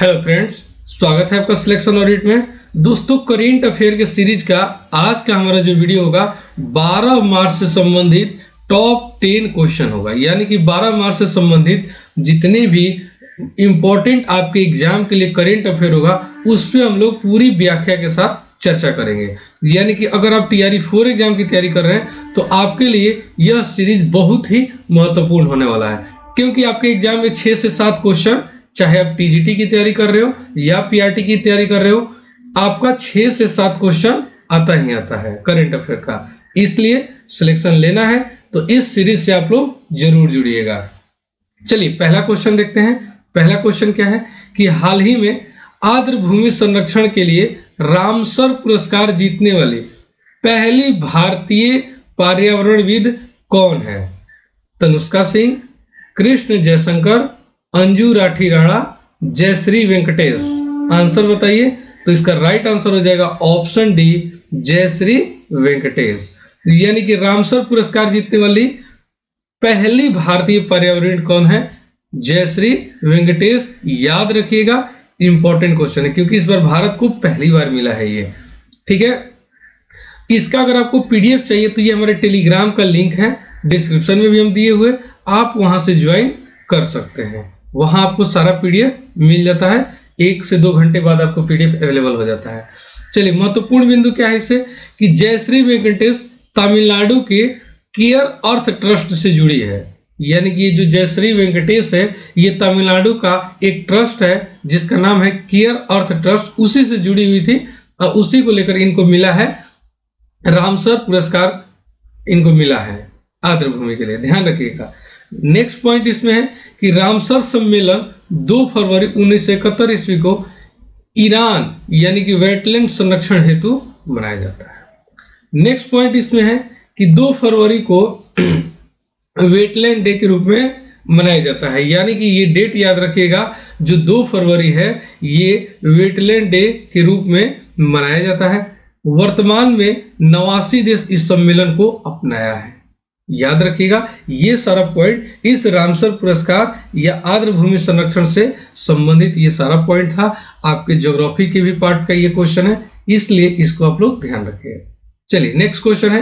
Hello friends, स्वागत है आपका सिलेक्शन ऑडिट में। दोस्तों, करेंट अफेयर के सीरीज का आज का हमारा जो वीडियो होगा 12 मार्च से संबंधित टॉप 10 क्वेश्चन होगा। यानी कि 12 मार्च से संबंधित जितने भी इंपॉर्टेंट आपके एग्जाम के लिए करेंट अफेयर होगा उस पर हम लोग पूरी व्याख्या के साथ चर्चा करेंगे। यानी कि अगर आप टीआरई 4 एग्जाम की तैयारी कर रहे हैं तो आपके लिए यह सीरीज बहुत ही महत्वपूर्ण होने वाला है, क्योंकि आपके एग्जाम में 6 से 7 क्वेश्चन, चाहे आप टीजीटी की तैयारी कर रहे हो या पीआरटी की तैयारी कर रहे हो, आपका 6 से 7 क्वेश्चन आता ही आता है करेंट अफेयर का। इसलिए सिलेक्शन लेना है तो इस सीरीज से आप लोग जरूर जुड़िएगा। चलिए पहला क्वेश्चन देखते हैं। पहला क्वेश्चन क्या है कि हाल ही में आर्द्र भूमि संरक्षण के लिए रामसर पुरस्कार जीतने वाली पहली भारतीय पर्यावरणविद कौन है? तनुष्का सिंह, कृष्ण जयशंकर, अंजू राठी राणा, जयश्री वेंकटेश। आंसर बताइए। तो इसका राइट आंसर हो जाएगा ऑप्शन डी, जयश्री वेंकटेश। यानी कि रामसर पुरस्कार जीतने वाली पहली भारतीय पर्यावरण कौन है? जयश्री वेंकटेश। याद रखिएगा, इंपॉर्टेंट क्वेश्चन है क्योंकि इस बार भारत को पहली बार मिला है ये। ठीक है, इसका अगर आपको पीडीएफ चाहिए तो ये हमारे टेलीग्राम का लिंक है, डिस्क्रिप्शन में भी हम दिए हुए, आप वहां से ज्वाइन कर सकते हैं। वहां आपको सारा पीडीएफ मिल जाता है, 1 से 2 घंटे बाद आपको पीडीएफ अवेलेबल हो जाता है। चलिए, महत्वपूर्ण बिंदु क्या है इसे कि जयश्री वेंकटेश तमिलनाडु के केयर अर्थ ट्रस्ट से जुड़ी है। यानी कि ये जो जयश्री वेंकटेश है ये तमिलनाडु का एक ट्रस्ट है जिसका नाम है केयर अर्थ ट्रस्ट, उसी से जुड़ी हुई थी और उसी को लेकर इनको मिला है रामसर पुरस्कार, इनको मिला है आर्द्र भूमि के लिए। ध्यान रखिएगा। नेक्स्ट पॉइंट इसमें है कि रामसर सम्मेलन 2 फरवरी 1971 ईस्वी को ईरान यानी कि वेटलैंड संरक्षण हेतु मनाया जाता है। नेक्स्ट पॉइंट इसमें है कि 2 फरवरी को वेटलैंड डे के रूप में मनाया जाता है। यानी कि ये डेट याद रखिएगा, जो 2 फरवरी है ये वेटलैंड डे के रूप में मनाया जाता है। वर्तमान में 89 देश इस सम्मेलन को अपनाया है। याद रखिएगा, ये सारा पॉइंट इस रामसर पुरस्कार या आर्द्र भूमि संरक्षण से संबंधित ये सारा पॉइंट था। आपके ज्योग्राफी के भी पार्ट का ये क्वेश्चन है, इसलिए इसको आप लोग ध्यान रखिएगा। चलिए नेक्स्ट क्वेश्चन है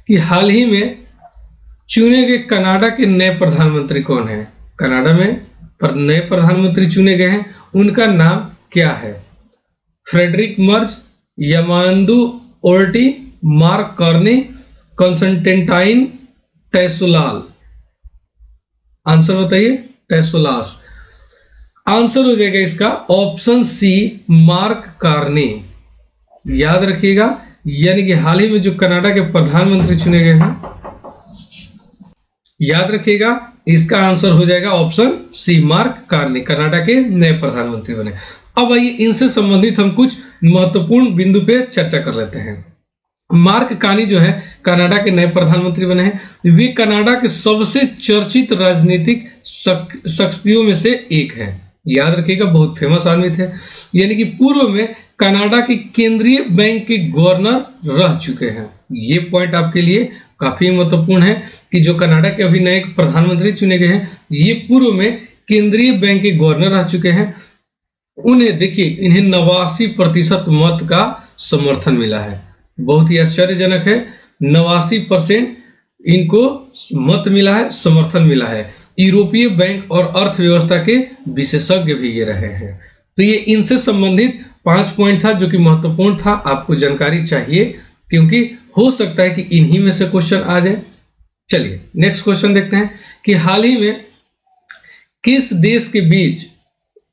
कि हाल ही में चुने गए कनाडा के नए प्रधानमंत्री कौन है? कनाडा में नए प्रधानमंत्री चुने गए हैं, उनका नाम क्या है? Friedrich Merz, Yamandu Orsi, Mark Carney, Constantine Tasoulas. Answer बताइए। टेसोलास। आंसर हो जाएगा इसका ऑप्शन सी, मार्क कार्नी। याद रखिएगा, यानी कि हाल ही में जो कनाडा के प्रधानमंत्री चुने गए हैं, याद रखिएगा इसका आंसर हो जाएगा option C, Mark Carney, Canada के नए प्रधानमंत्री बने। अब आइए इनसे संबंधित हम कुछ महत्वपूर्ण बिंदु पे चर्चा कर लेते हैं। मार्क कार्नी जो है कनाडा के नए प्रधानमंत्री बने हैं। वे कनाडा के सबसे चर्चित राजनीतिक शख्सियतों में से एक है। याद रखिएगा, बहुत फेमस आदमी थे। यानी कि पूर्व में कनाडा के केंद्रीय बैंक के गवर्नर रह चुके हैं। ये पॉइंट आपके लिए काफी महत्वपूर्ण है कि जो कनाडा के अभी नए प्रधानमंत्री चुने गए हैं ये पूर्व में केंद्रीय बैंक के गवर्नर रह चुके हैं। उन्हें देखिए, इन्हें 89% मत का समर्थन मिला है। बहुत ही आश्चर्यजनक है, 89% इनको मत मिला है, समर्थन मिला है। यूरोपीय बैंक और अर्थव्यवस्था के विशेषज्ञ भी ये रहे हैं। तो ये इनसे संबंधित 5 पॉइंट था जो कि महत्वपूर्ण था, आपको जानकारी चाहिए क्योंकि हो सकता है कि इन्हीं में से क्वेश्चन आ जाए। चलिए नेक्स्ट क्वेश्चन देखते हैं कि हाल ही में किस देश के बीच,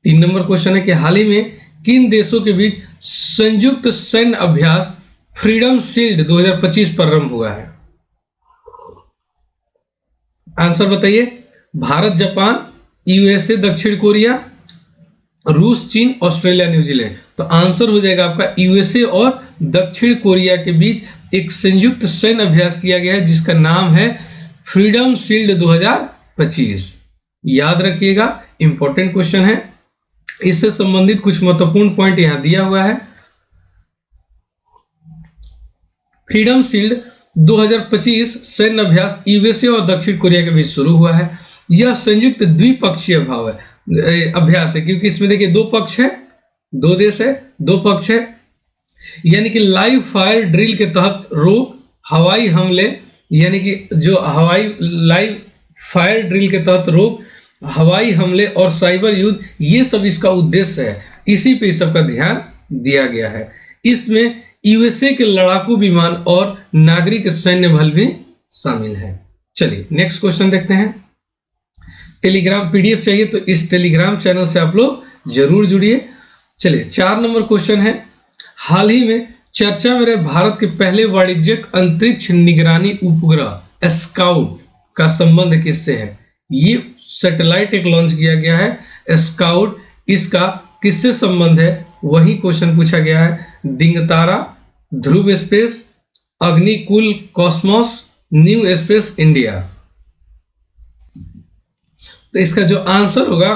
3 नंबर क्वेश्चन है कि हाल ही में किन देशों के बीच संयुक्त सैन्य अभ्यास फ्रीडम शील्ड 2025 प्रारंभ हुआ है? आंसर बताइए। भारत, जापान, यूएसए, दक्षिण कोरिया, रूस, चीन, ऑस्ट्रेलिया, न्यूजीलैंड। तो आंसर हो जाएगा आपका यूएसए और दक्षिण कोरिया के बीच एक संयुक्त सैन्य अभ्यास किया गया है जिसका नाम है फ्रीडम शील्ड 2025। याद रखिएगा, इंपॉर्टेंट क्वेश्चन है। इससे संबंधित कुछ महत्वपूर्ण पॉइंट यहां दिया हुआ है। फ्रीडम शील्ड 2025 सैन्य अभ्यास यूएसए और दक्षिण कोरिया के बीच शुरू हुआ है। यह संयुक्त द्विपक्षीय भाव है। अभ्यास है, क्योंकि इसमें देखिए दो पक्ष है, दो देश है, दो पक्ष है। यानी कि लाइव फायर ड्रिल के तहत रोक, हवाई हमले, यानी कि जो हवाई लाइव फायर ड्रिल के तहत रोक, हवाई हमले और साइबर युद्ध, ये सब इसका उद्देश्य है। इसी पे सबका ध्यान दिया गया है। इसमें यूएसए के लड़ाकू विमान और नागरिक सैन्य बल भी शामिल है। चलिए नेक्स्ट क्वेश्चन देखते हैं। टेलीग्राम पीडीएफ चाहिए तो इस टेलीग्राम चैनल से आप लोग जरूर जुड़िए। चलिए 4 नंबर क्वेश्चन है, हाल ही में चर्चा में रहे भारत के पहले वाणिज्यिक अंतरिक्ष निगरानी उपग्रह स्काउट का संबंध किससे है? ये सैटेलाइट एक लॉन्च किया गया है स्काउट, इसका किससे संबंध है? वही क्वेश्चन पूछा गया है। Digantara, Dhruva Space, Agnikul Cosmos, New Space India. तो इसका जो आंसर होगा,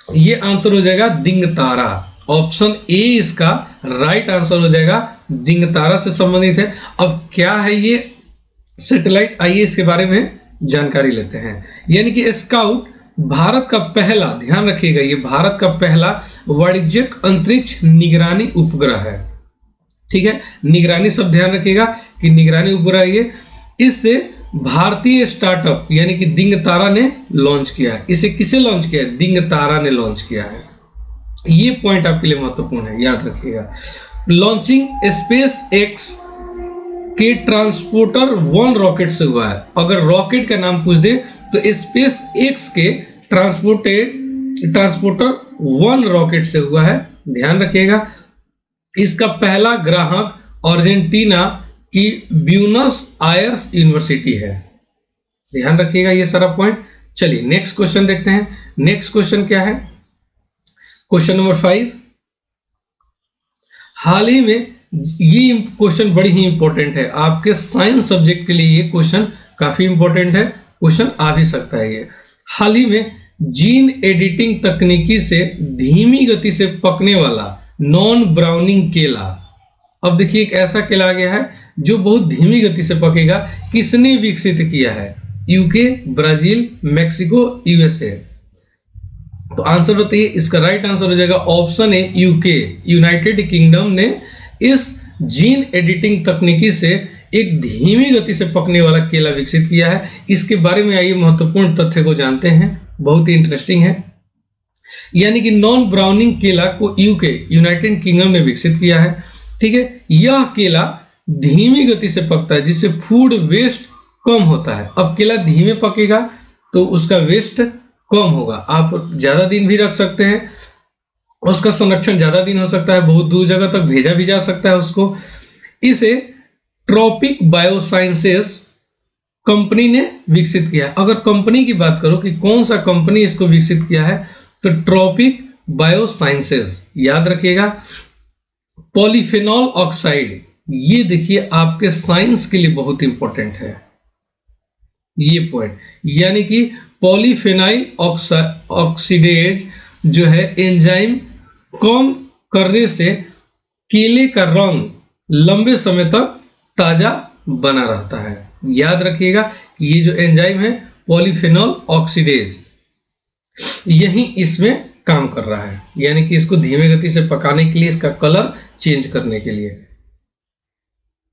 ये आंसर हो जाएगा दिंगतारा। ऑप्शन ए इसका राइट आंसर हो जाएगा, दिंगतारा से संबंधित है। अब क्या है ये सैटेलाइट, आइए इसके बारे में जानकारी लेते हैं। यानी कि स्काउट भारत का पहला, ध्यान रखिएगा, ये भारत का पहला वाणिज्यिक अंतरिक्ष निगरानी उपग्रह है। ठीक है, निगरानी सब ध्यान रखिएगा कि निगरानी उपग्रह ये, इससे भारतीय स्टार्टअप यानी कि दिंगतारा ने लॉन्च किया है। इसे किसे लॉन्च किया है? दिंगतारा ने लॉन्च किया है। ये पॉइंट आपके लिए महत्वपूर्ण है, याद रखिएगा। लॉन्चिंग स्पेस एक्स के ट्रांसपोर्टर 1 रॉकेट से हुआ है। अगर रॉकेट का नाम पूछ दे तो स्पेस एक्स के ट्रांसपोर्टर 1 रॉकेट से हुआ है, ध्यान रखिएगा। इसका पहला ग्राहक अर्जेंटीना की ब्यूनस आयर्स यूनिवर्सिटी है, ध्यान रखिएगा ये सारा पॉइंट। चलिए नेक्स्ट क्वेश्चन देखते हैं। नेक्स्ट क्वेश्चन क्या है? Question number 5। हाल ही में, ये क्वेश्चन बड़ी ही इंपॉर्टेंट है आपके साइंस सब्जेक्ट के लिए, ये क्वेश्चन काफी इंपॉर्टेंट है, क्वेश्चन आ भी सकता है ये। हाल ही में जीन एडिटिंग तकनीकी से धीमी गति से पकने वाला नॉन ब्राउनिंग केला, अब देखिए एक ऐसा केला आ गया है जो बहुत धीमी गति से पकेगा, किसने विकसित किया है? UK, Brazil, Mexico, USA. तो आंसर बताइए, इसका राइट आंसर हो जाएगा option A UK, United kingdom ने इस जीन एडिटिंग तकनीकी से एक धीमी गति से पकने वाला केला विकसित किया है। इसके बारे में आइए महत्वपूर्ण तथ्य को जानते हैं, बहुत ही इंटरेस्टिंग है। यानी कि नॉन ब्राउनिंग केला को यूके, यूनाइटेड किंगडम ने विकसित किया है। ठीक है, यह केला धीमी गति से पकता है जिससे फूड वेस्ट कम होता है। अब केला धीमे पकेगा तो उसका वेस्ट कम होगा, आप ज्यादा दिन भी रख सकते हैं, उसका संरक्षण ज्यादा दिन हो सकता है, बहुत दूर जगह तक भेजा भी जा सकता है उसको। इसे ट्रॉपिक बायोसाइंसेस कंपनी ने विकसित किया है। अगर कंपनी की बात करो कि कौन सा कंपनी इसको विकसित किया है, तो ट्रॉपिक बायोसाइंसेस, याद रखिएगा। पॉलीफेनॉल ऑक्साइड, ये देखिए आपके साइंस के लिए बहुत इंपॉर्टेंट है ये पॉइंट। यानी कि पॉलीफेनाइल ऑक्सीडेज जो है एंजाइम कम करने से केले का रंग लंबे समय तक ताजा बना रहता है। याद रखिएगा कि ये जो एंजाइम है पॉलीफेनॉल ऑक्सीडेज, यही इसमें काम कर रहा है, यानी कि इसको धीमे गति से पकाने के लिए, इसका कलर चेंज करने के लिए।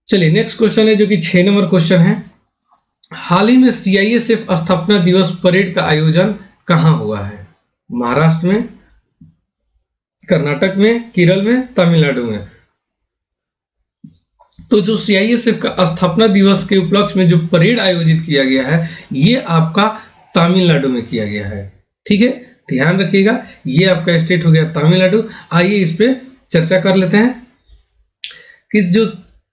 चलिए नेक्स्ट क्वेश्चन है जो कि 6 नंबर क्वेश्चन है। हाल ही में सीआईएसएफ स्थापना दिवस परेड का आयोजन कहां हुआ है? महाराष्ट्र में, कर्नाटक में, केरल में, तमिलनाडु में। तो जो सीआईएसएफ का स्थापना दिवस के उपलक्ष्य में जो परेड आयोजित किया गया है, ये आपका तमिलनाडु में किया गया है। ठीक है, ध्यान रखिएगा, ये आपका स्टेट हो गया तमिलनाडु। आइए इस पे चर्चा कर लेते हैं कि जो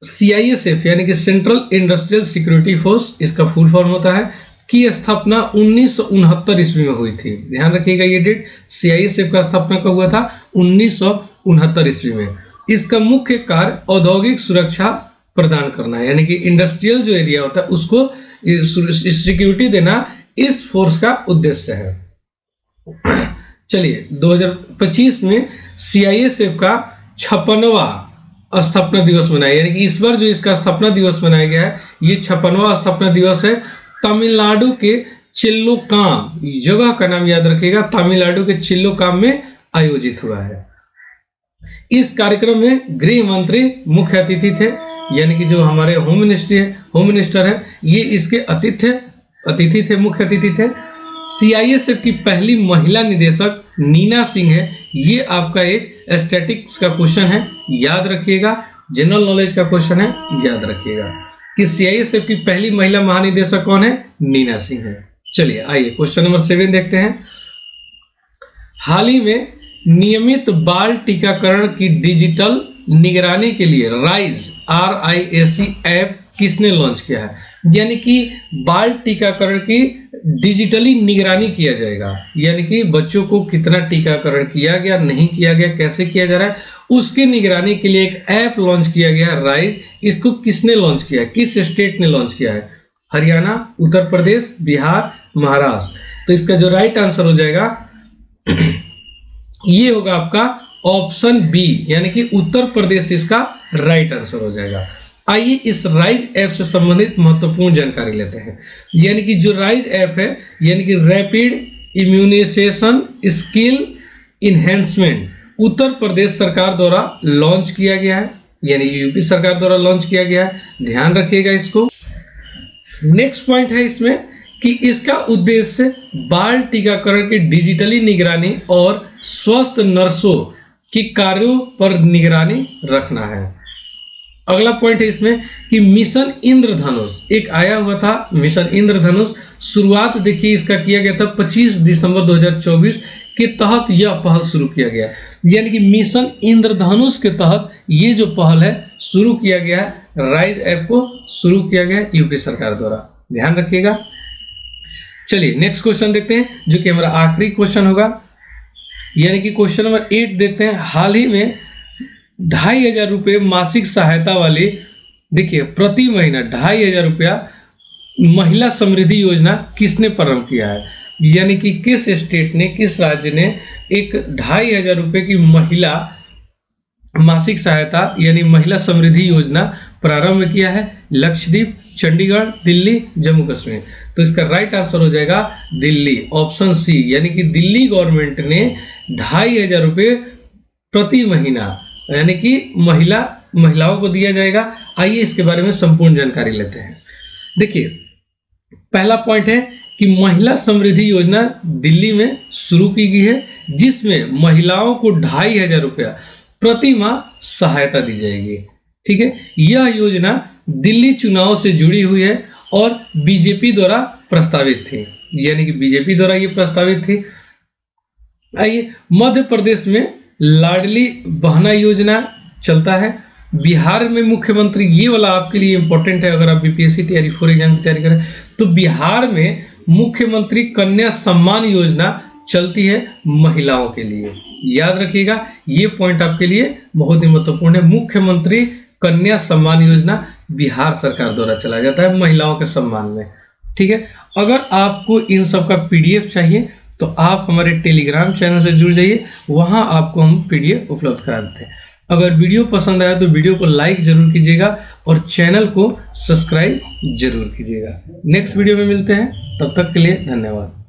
सीआईएसएफ यानी कि सेंट्रल इंडस्ट्रियल सिक्योरिटी फोर्स, इसका फुल फॉर्म होता है, की स्थापना 1969 ईस्वी में हुई थी। ध्यान रखिएगा ये डेट, सीआईएसएफ का स्थापना कब हुआ था? 1969 ईस्वी में। इसका मुख्य कार्य औद्योगिक सुरक्षा प्रदान करना है, यानी कि इंडस्ट्रियल जो एरिया होता है उसको सिक्योरिटी देना इस फोर्स का उद्देश्य है। चलिए 2025 में सीआईएसएफ का 56वां स्थापना दिवस मनाया, यानी कि इस बार जो इसका स्थापना दिवस मनाया गया है, ये 56वां स्थापना दिवस है। तमिलनाडु के चिल्लोकाम, जगह का नाम याद रखिएगा, तमिलनाडु के चिल्लोकाम में आयोजित हुआ है। इस कार्यक्रम में गृह मंत्री मुख्य अतिथि थे, यानी कि जो हमारे होम मिनिस्टर है ये इसके अतिथि थे, मुख्य अतिथि थे। CISF की पहली महिला निदेशक नीना सिंह है। ये आपका एक स्टैटिक्स का क्वेश्चन है, याद रखिएगा, जनरल नॉलेज का क्वेश्चन है, याद रखिएगा कि CISF की पहली महिला महानिदेशक कौन है? नीना सिंह है। चलिए आइए क्वेश्चन नंबर 7 देखते हैं। हाल ही में नियमित बाल टीकाकरण की डिजिटल निगरानी के लिए RISE ऐप किसने लॉन्च किया है? यानी कि बाल टीकाकरण की डिजिटली निगरानी किया जाएगा, यानी कि बच्चों को कितना टीकाकरण किया गया, नहीं किया गया, कैसे किया जा रहा है, उसकी निगरानी के लिए एक ऐप लॉन्च किया गया है राइज। इसको किसने लॉन्च किया है? किस स्टेट ने लॉन्च किया है? हरियाणा, उत्तर प्रदेश, बिहार, महाराष्ट्र। तो इसका जो राइट आंसर हो जाएगा ये होगा आपका ऑप्शन बी, यानी कि उत्तर प्रदेश इसका राइट आंसर हो जाएगा। आइए इस राइज ऐप से संबंधित महत्वपूर्ण जानकारी लेते हैं। यानी कि जो राइज ऐप है, यानी कि rapid immunisation skill enhancement, Uttar Pradesh सरकार द्वारा लॉन्च किया गया है, यानी यूपी सरकार द्वारा लॉन्च किया गया है, ध्यान रखिएगा इसको। नेक्स्ट पॉइंट है इसमें कि इसका उद्देश्य बाल टीकाकरण की डिजिटली निगरानी और स्वस्थ नर्सों की कार्यों पर निगरानी रखना है। अगला पॉइंट है इसमें कि मिशन इंद्रधनुष एक आया हुआ था, मिशन इंद्रधनुष शुरुआत देखिए इसका किया गया था 25 दिसंबर 2024 के तहत यह पहल शुरू किया गया, यानी कि मिशन इंद्रधनुष के तहत ये जो पहल है शुरू किया गया है, राइज ऐप को शुरू किया गया यूपी सरकार द्वारा, ध्यान रखिएगा। चलिए नेक्स्ट क्वेश्चन देखते हैं जो कि हमारा आखिरी क्वेश्चन होगा, यानी कि क्वेश्चन नंबर 8 देखते हैं। हाल ही में 2500 रुपये मासिक सहायता वाली, देखिए प्रति महीना 2500 रुपया महिला समृद्धि योजना किसने प्रारंभ किया है? यानी कि किस स्टेट ने, किस राज्य ने एक 2500 रुपये की महिला मासिक सहायता यानी महिला समृद्धि योजना प्रारंभ किया है? लक्षद्वीप, चंडीगढ़, दिल्ली, जम्मू कश्मीर। तो इसका राइट आंसर हो जाएगा दिल्ली, ऑप्शन सी, यानी कि दिल्ली गवर्नमेंट ने 2500 रुपये प्रति महीना यानी कि महिलाओं को दिया जाएगा। आइए इसके बारे में संपूर्ण जानकारी लेते हैं। देखिए पहला पॉइंट है कि महिला समृद्धि योजना दिल्ली में शुरू की गई है, जिसमें महिलाओं को 2500 रुपया प्रति माह सहायता दी जाएगी। ठीक है, यह योजना दिल्ली चुनाव से जुड़ी हुई है और बीजेपी द्वारा प्रस्तावित थी, यानी कि बीजेपी द्वारा ये प्रस्तावित थी। आइए मध्य प्रदेश में लाडली बहना योजना चलता है। बिहार में मुख्यमंत्री, ये वाला आपके लिए इंपॉर्टेंट है अगर आप बीपीएससी तैयारी 4 एग्जाम की तैयारी करें तो, बिहार में मुख्यमंत्री कन्या सम्मान योजना चलती है महिलाओं के लिए, याद रखिएगा ये पॉइंट आपके लिए बहुत ही महत्वपूर्ण है। मुख्यमंत्री कन्या सम्मान योजना बिहार सरकार द्वारा चलाया जाता है महिलाओं के सम्मान में। ठीक है, अगर आपको इन सब का PDF चाहिए तो आप हमारे टेलीग्राम चैनल से जुड़ जाइए, वहां आपको हम PDF उपलब्ध करा देते हैं। अगर वीडियो पसंद आया तो वीडियो को लाइक जरूर कीजिएगा और चैनल को सब्सक्राइब जरूर कीजिएगा। नेक्स्ट वीडियो में मिलते हैं, तब तक के लिए धन्यवाद।